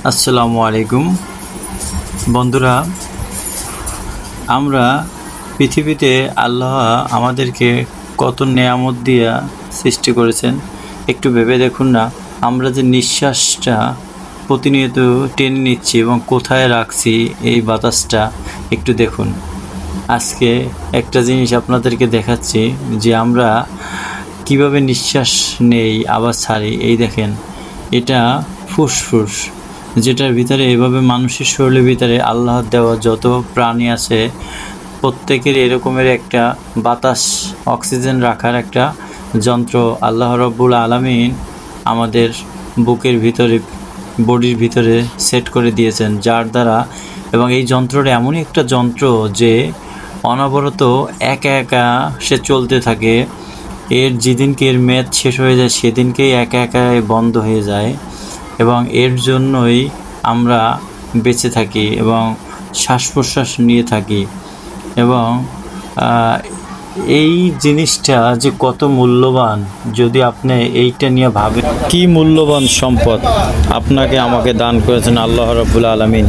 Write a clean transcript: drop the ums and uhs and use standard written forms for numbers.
আসসালামু আলাইকুম বন্ধুরা, আমরা পৃথিবীতে আল্লাহ আমাদেরকে কত নেয়ামত দিয়া সৃষ্টি করেছেন একটু ভেবে দেখুন না। আমরা যে নিঃশ্বাসটা প্রতিনিয়ত টেনে নিচ্ছি এবং কোথায় রাখছি এই বাতাসটা একটু দেখুন। আজকে একটা জিনিস আপনাদেরকে দেখাচ্ছি যে আমরা কিভাবে নিঃশ্বাস নেই আবার ছাড়ি। এই দেখেন, এটা ফুসফুস, যেটার ভিতরে এভাবে মানুষের শরীরের ভিতরে আল্লাহর দেওয়া যত প্রাণী আছে প্রত্যেকের এরকমের একটা বাতাস অক্সিজেন রাখার একটা যন্ত্র আল্লাহ রব্বুল আলামিন আমাদের বুকের ভিতরে বডির ভিতরে সেট করে দিয়েছেন, যার দ্বারা এবং এই যন্ত্রটা এমনই একটা যন্ত্র যে অনবরত একা একা সে চলতে থাকে। এর যেদিনকে এর মেয়াদ শেষ হয়ে যায় সেদিনকেই একা একা বন্ধ হয়ে যায় এবং এর জন্যই আমরা বেঁচে থাকি এবং শ্বাস প্রশ্বাস নিয়ে থাকি। এবং এই জিনিসটা যে কত মূল্যবান, যদি আপনি এইটা নিয়ে ভাবেন, কি মূল্যবান সম্পদ আপনাকে আমাকে দান করেছেন আল্লাহ রাব্বুল আলামিন।